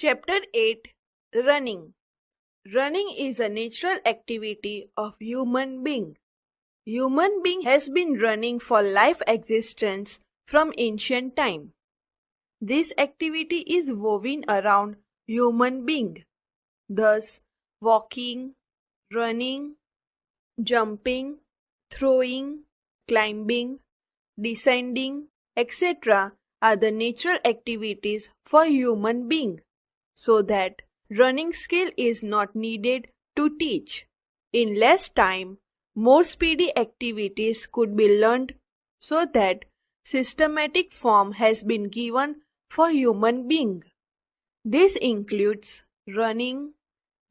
Chapter 8 Running. Running is a natural activity of human being. Human being has been running for life existence from ancient time. This activity is woven around human being. Thus, walking, running, jumping, throwing, climbing, descending, etc. are the natural activities for human being, so that running skill is not needed to teach. In less time, more speedy activities could be learned so that systematic form has been given for human being. This includes running,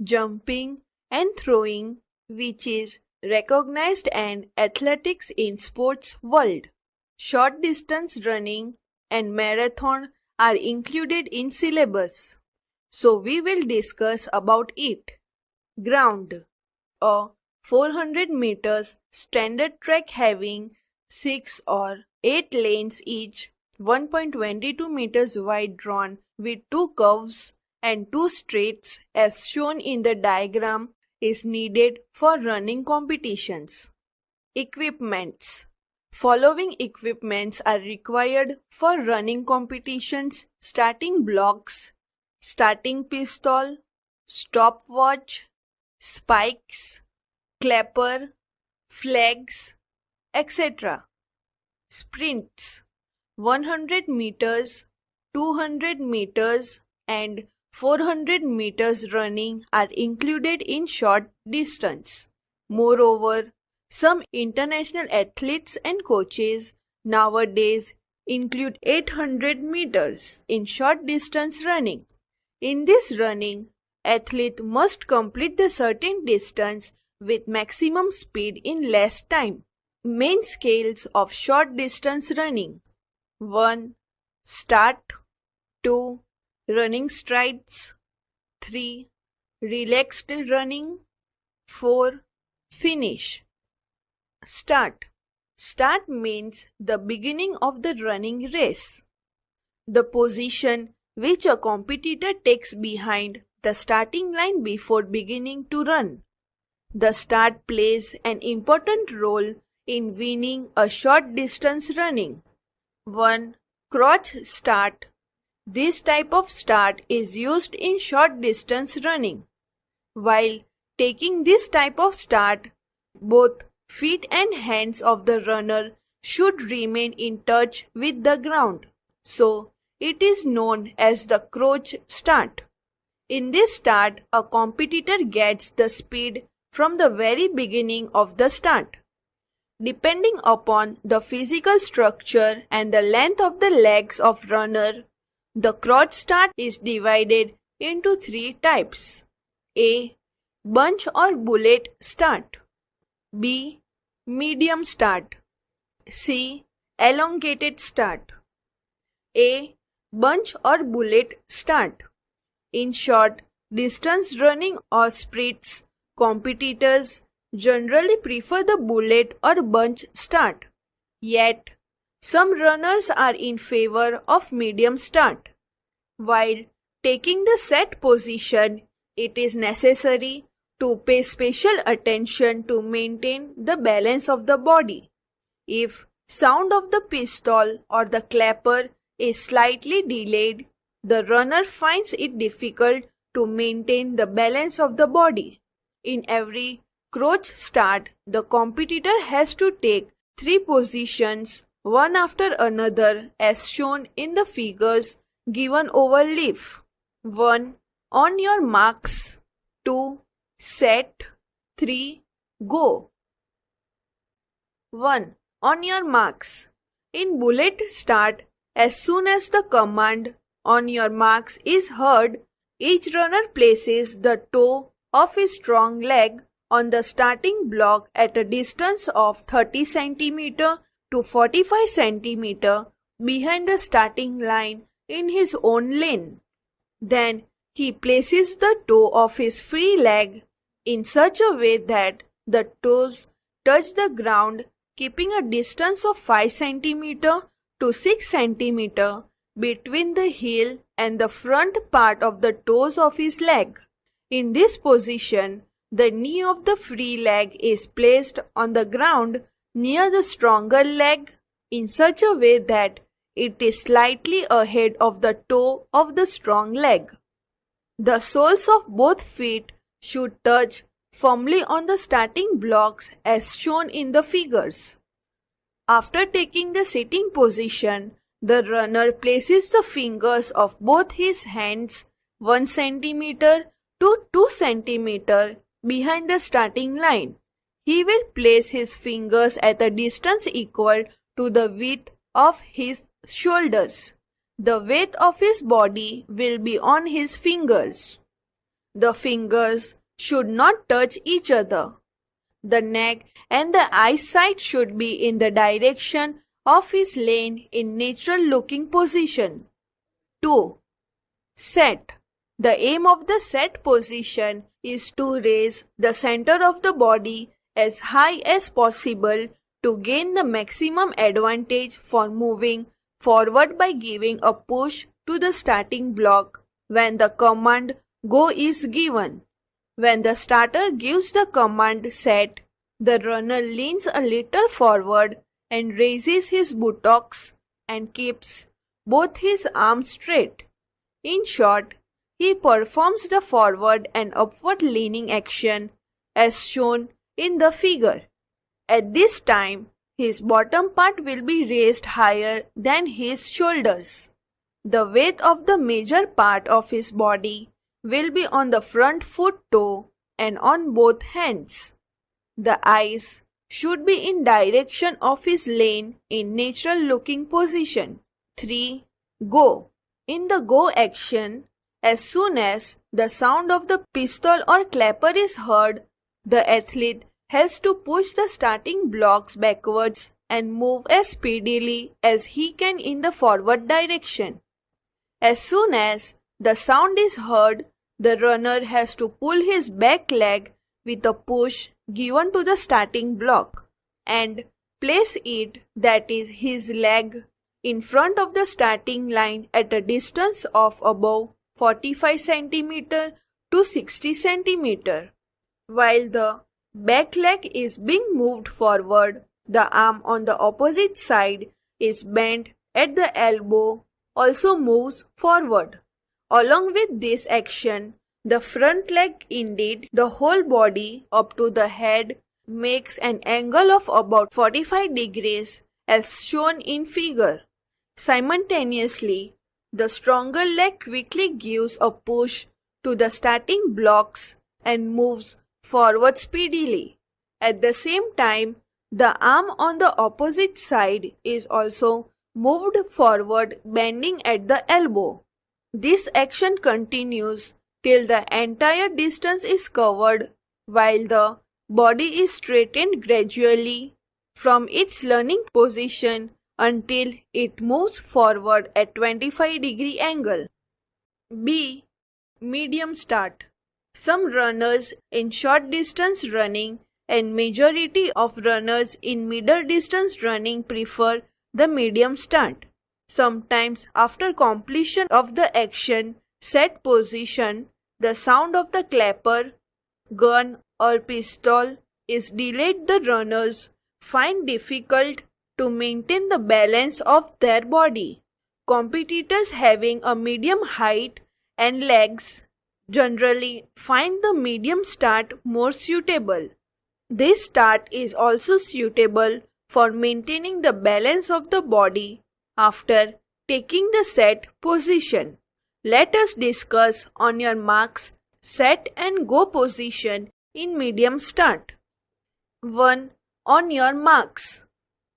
jumping and throwing, which is recognized in athletics in sports world. Short distance running and marathon are included in syllabus. So we will discuss about it. Ground. A 400 meters standard track having 6 or 8 lanes each, 1.22 meters wide, drawn with 2 curves and 2 straights as shown in the diagram, is needed for running competitions. Equipments. Following equipments are required for running competitions: starting blocks, starting pistol, stopwatch, spikes, clapper, flags, etc. Sprints. 100 meters, 200 meters and 400 meters running are included in short distance. Moreover, some international athletes and coaches nowadays include 800 meters in short distance running. In this running, athlete must complete the certain distance with maximum speed in less time. Main scales of short distance running: 1. Start. 2. Running strides. 3. Relaxed running. 4. Finish. Start. Start means the beginning of the running race. The position which a competitor takes behind the starting line before beginning to run. The start plays an important role in winning a short distance running. 1. Crouch start. This type of start is used in short distance running. While taking this type of start, both feet and hands of the runner should remain in touch with the ground. So, it is known as the crouch start. In this start, a competitor gets the speed from the very beginning of the start. Depending upon the physical structure and the length of the legs of runner, the crouch start is divided into 3 types. A. Bunch or bullet start. B. Medium start. C. Elongated start. A. Bunch or bullet start. In short distance running or sprints, competitors generally prefer the bullet or bunch start. Yet, some runners are in favor of medium start. While taking the set position, it is necessary to pay special attention to maintain the balance of the body. If sound of the pistol or the clapper is slightly delayed, the runner finds it difficult to maintain the balance of the body. In every crouch start, the competitor has to take 3 positions, one after another, as shown in the figures given over leaf. 1. On your marks. 2. Set. 3. Go. 1. On your marks. In bullet start, as soon as the command "on your marks" is heard, each runner places the toe of his strong leg on the starting block at a distance of 30 cm to 45 cm behind the starting line in his own lane. Then he places the toe of his free leg in such a way that the toes touch the ground, keeping a distance of 5 cm to 6 cm between the heel and the front part of the toes of his leg. In this position, the knee of the free leg is placed on the ground near the stronger leg in such a way that it is slightly ahead of the toe of the strong leg. The soles of both feet should touch firmly on the starting blocks as shown in the figures. After taking the sitting position, the runner places the fingers of both his hands 1 cm to 2 cm behind the starting line. He will place his fingers at a distance equal to the width of his shoulders. The weight of his body will be on his fingers. The fingers should not touch each other. The neck and the eyesight should be in the direction of his lane in natural looking position. 2. Set. The aim of the set position is to raise the center of the body as high as possible to gain the maximum advantage for moving forward by giving a push to the starting block when the command go is given. When the starter gives the command set, the runner leans a little forward and raises his buttocks and keeps both his arms straight. In short, he performs the forward and upward leaning action as shown in the figure. At this time, his bottom part will be raised higher than his shoulders. The weight of the major part of his body will be on the front foot toe and on both hands. The eyes should be in direction of his lane in natural looking position. 3. Go. In the go action, as soon as the sound of the pistol or clapper is heard, the athlete has to push the starting blocks backwards and move as speedily as he can in the forward direction. As soon as the sound is heard, the runner has to pull his back leg with a push given to the starting block and place it, that is his leg, in front of the starting line at a distance of above 45 cm to 60 cm. While the back leg is being moved forward, the arm on the opposite side is bent at the elbow, also moves forward. Along with this action, the front leg, indeed the whole body up to the head, makes an angle of about 45 degrees as shown in figure. Simultaneously, the stronger leg quickly gives a push to the starting blocks and moves forward speedily. At the same time, the arm on the opposite side is also moved forward, bending at the elbow. This action continues till the entire distance is covered, while the body is straightened gradually from its leaning position until it moves forward at 25-degree angle. B. Medium start. Some runners in short distance running and majority of runners in middle distance running prefer the medium start. Sometimes after completion of the action set position, the sound of the clapper, gun or pistol is delayed. The runners find difficult to maintain the balance of their body. Competitors having a medium height and legs generally find the medium start more suitable. This start is also suitable for maintaining the balance of the body after taking the set position. Let us discuss on your marks, set and go position in medium start. 1. On your marks.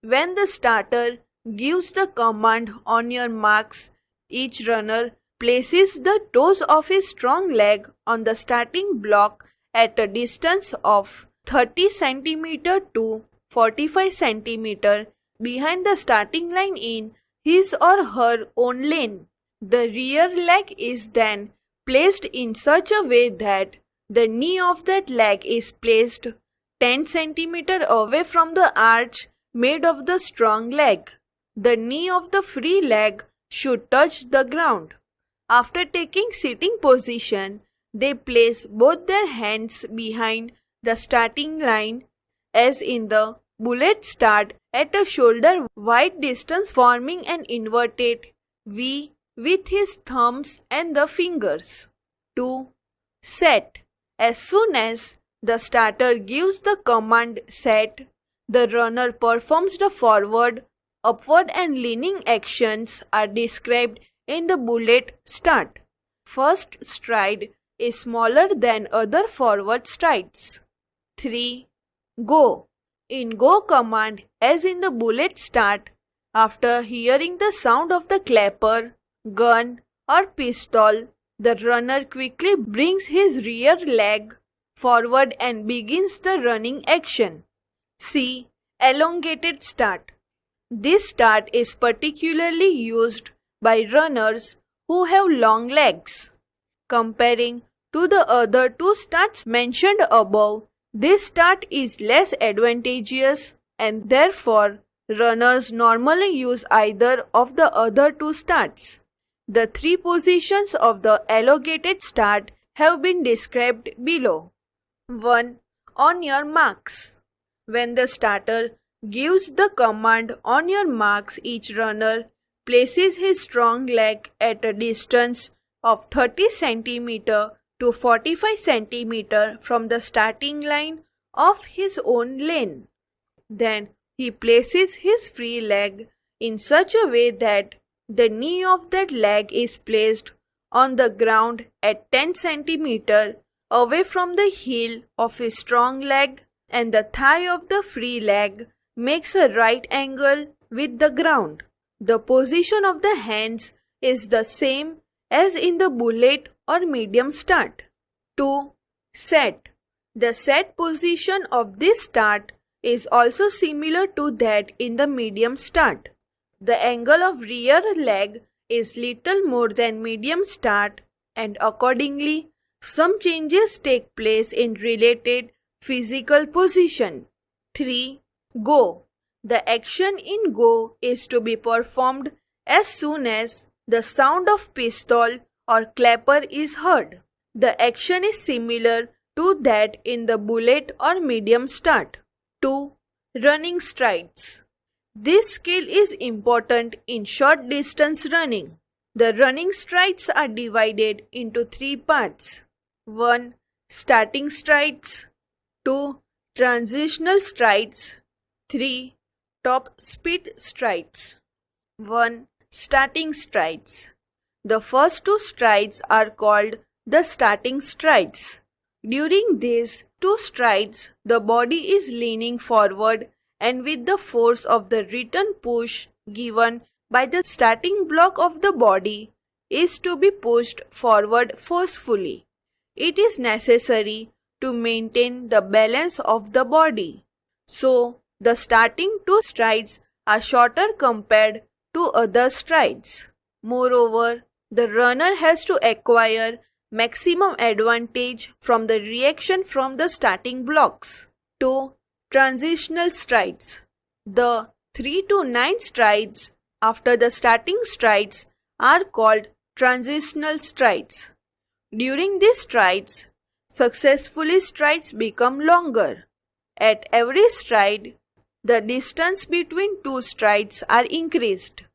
When the starter gives the command on your marks, each runner places the toes of his strong leg on the starting block at a distance of 30 cm to 45 cm behind the starting line in his or her own lane. The rear leg is then placed in such a way that the knee of that leg is placed 10 cm away from the arch made of the strong leg. The knee of the free leg should touch the ground. After taking sitting position, they place both their hands behind the starting line as in the bullet start at a shoulder wide distance, forming an inverted V with his thumbs and the fingers. 2. Set. As soon as the starter gives the command set, the runner performs the forward, upward and leaning actions are described in the bullet start. First stride is smaller than other forward strides. 3. Go. In go command, as in the bullet start, after hearing the sound of the clapper, gun or pistol, the runner quickly brings his rear leg forward and begins the running action. C. Elongated start. This start is particularly used by runners who have long legs. Comparing to the other two starts mentioned above, this start is less advantageous and therefore runners normally use either of the other two starts. The three positions of the elongated start have been described below. 1. On your marks. When the starter gives the command on your marks, each runner places his strong leg at a distance of 30 cm to 45 cm from the starting line of his own lane. Then he places his free leg in such a way that the knee of that leg is placed on the ground at 10 cm away from the heel of his strong leg, and the thigh of the free leg makes a right angle with the ground. The position of the hands is the same as in the bullet or medium start. 2. Set. The set position of this start is also similar to that in the medium start. The angle of rear leg is little more than medium start, and accordingly some changes take place in related physical position. 3. Go. The action in go is to be performed as soon as the sound of pistol or clapper is heard. The action is similar to that in the bullet or medium start. 2. Running strides. This skill is important in short distance running. The running strides are divided into three parts. 1. Starting strides. 2. Transitional strides. 3. Top speed strides. 1. Starting strides. The first two strides are called the starting strides. During these two strides, the body is leaning forward and with the force of the return push given by the starting block of the body is to be pushed forward forcefully. It is necessary to maintain the balance of the body. So, the starting two strides are shorter compared to other strides. Moreover, the runner has to acquire maximum advantage from the reaction from the starting blocks. 2. Transitional strides. The 3 to 9 strides after the starting strides are called transitional strides. During these strides, successfully strides become longer. At every stride, the distance between two strides are increased.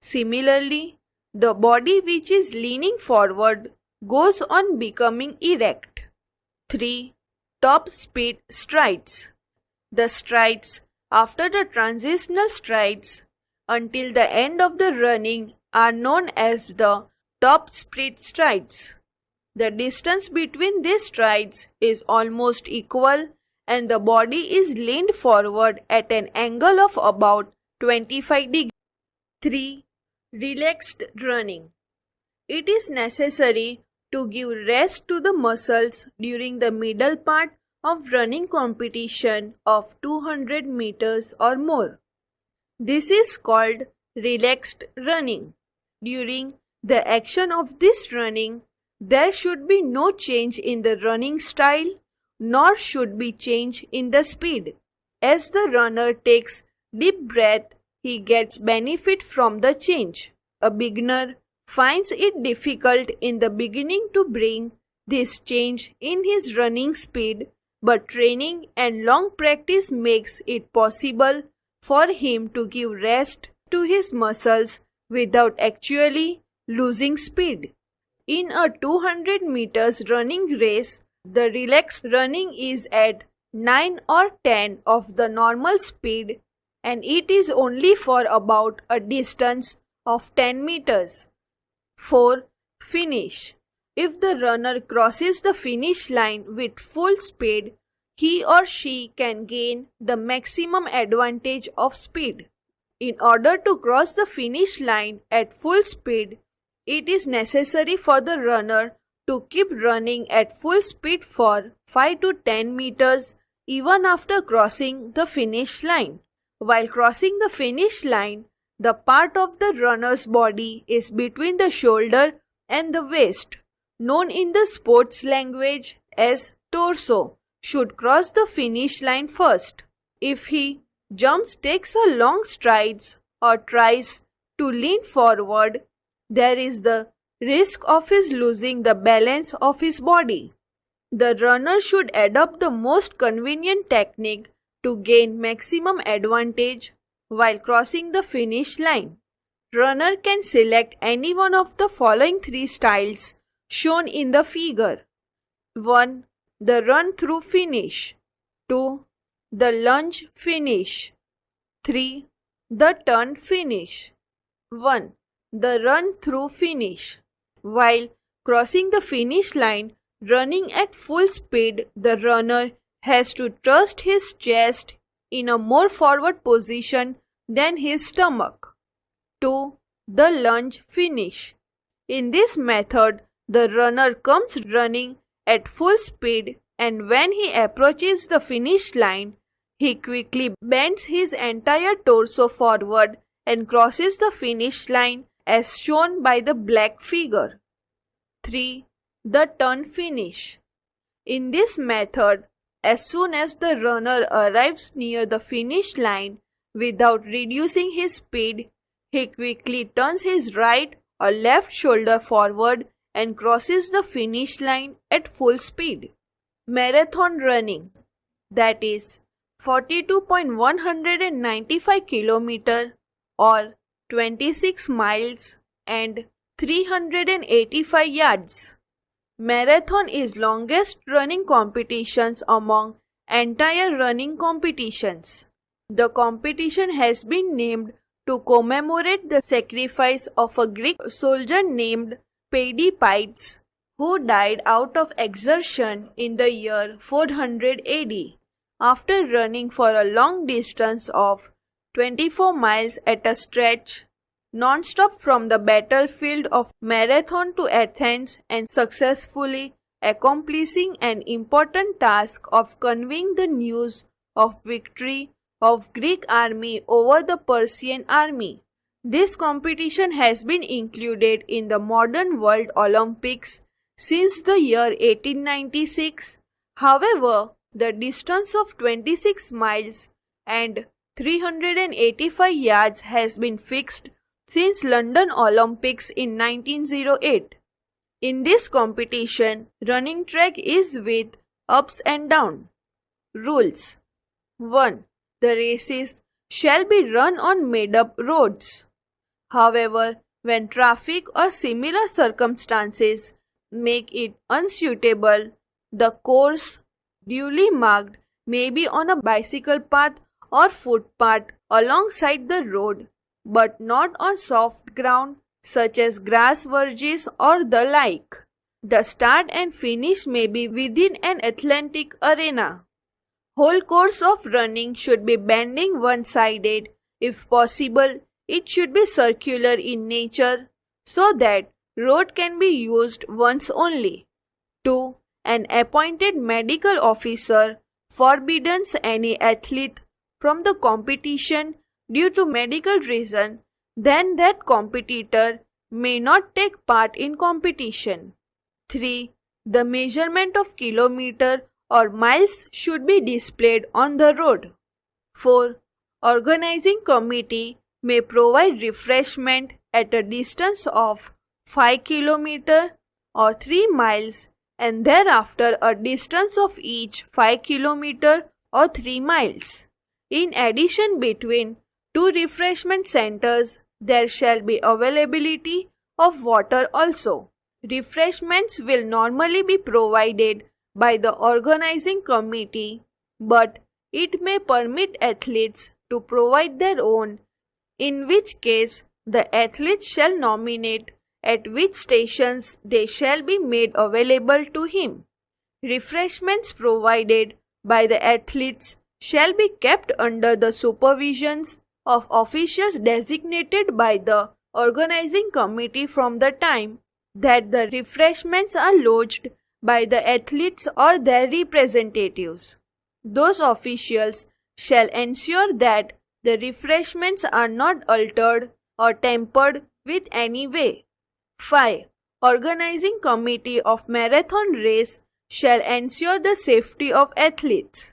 Similarly, the body which is leaning forward goes on becoming erect. 3. Top speed strides. The strides after the transitional strides until the end of the running are known as the top speed strides. The distance between these strides is almost equal and the body is leaned forward at an angle of about 25 degrees. 3. Relaxed running. It is necessary to give rest to the muscles during the middle part of running competition of 200 meters or more. This is called relaxed running. During the action of this running, there should be no change in the running style, nor should be change in the speed. As the runner takes deep breath, he gets benefit from the change. A beginner finds it difficult in the beginning to bring this change in his running speed, but training and long practice makes it possible for him to give rest to his muscles without actually losing speed. In a 200 meters running race, the relaxed running is at 9 or 10 of the normal speed, and it is only for about a distance of 10 meters. 4. Finish. If the runner crosses the finish line with full speed, he or she can gain the maximum advantage of speed. In order to cross the finish line at full speed, it is necessary for the runner to keep running at full speed for 5 to 10 meters even after crossing the finish line. While crossing the finish line, the part of the runner's body is between the shoulder and the waist, known in the sports language as torso, should cross the finish line first. If he jumps, takes a long strides, or tries to lean forward, there is the risk of his losing the balance of his body. The runner should adopt the most convenient technique to gain maximum advantage while crossing the finish line. Runner can select any one of the following 3 styles shown in the figure. 1. The run through finish. 2. The lunge finish. 3. The turn finish. 1. The run through finish. While crossing the finish line, running at full speed, the runner has to thrust his chest in a more forward position than his stomach. 2. The lunge finish. In this method, the runner comes running at full speed, and when he approaches the finish line, he quickly bends his entire torso forward and crosses the finish line as shown by the black figure. 3. The turn finish. In this method, as soon as the runner arrives near the finish line, without reducing his speed, he quickly turns his right or left shoulder forward and crosses the finish line at full speed. Marathon running, that is 42.195 km or 26 miles and 385 yards. Marathon is longest running competitions among entire running competitions. The competition has been named to commemorate the sacrifice of a Greek soldier named Paides, who died out of exertion in the year 400 AD after running for a long distance of 24 miles at a stretch, non-stop from the battlefield of Marathon to Athens, and successfully accomplishing an important task of conveying the news of victory of Greek army over the Persian army. This competition has been included in the modern World Olympics since the year 1896. However, the distance of 26 miles and 385 yards has been fixed since London Olympics in 1908. In this competition, running track is with ups and downs. Rules. 1. The races shall be run on made-up roads. However, when traffic or similar circumstances make it unsuitable, the course, duly marked, may be on a bicycle path or footpath alongside the road, but not on soft ground such as grass verges or the like. The start and finish may be within an athletic arena. Whole course of running should be bending one-sided. If possible, it should be circular in nature so that road can be used once only. 2. An appointed medical officer forbids any athlete from the competition due to medical reason, then that competitor may not take part in competition. 3. The measurement of kilometer or miles should be displayed on the road. 4. Organizing committee may provide refreshment at a distance of 5 km or 3 miles, and thereafter a distance of each 5 km or 3 miles. In addition, between two refreshment centers, there shall be availability of water also. Refreshments will normally be provided by the organizing committee, but it may permit athletes to provide their own, in which case the athletes shall nominate at which stations they shall be made available to him. Refreshments provided by the athletes shall be kept under the supervisions of officials designated by the organizing committee from the time that the refreshments are lodged by the athletes or their representatives. Those officials shall ensure that the refreshments are not altered or tampered with any way. 5. Organizing committee of marathon race shall ensure the safety of athletes.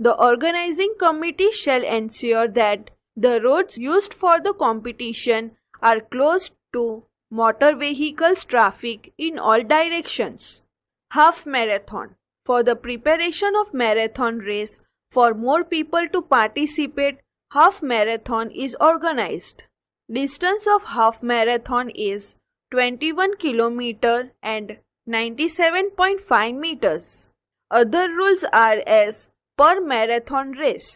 The organizing committee shall ensure that the roads used for the competition are closed to motor vehicles traffic in all directions. Half marathon. For the preparation of marathon race, for more people to participate, half marathon is organized. Distance of half marathon is 21 km and 97.5 meters. Other rules are as per marathon race.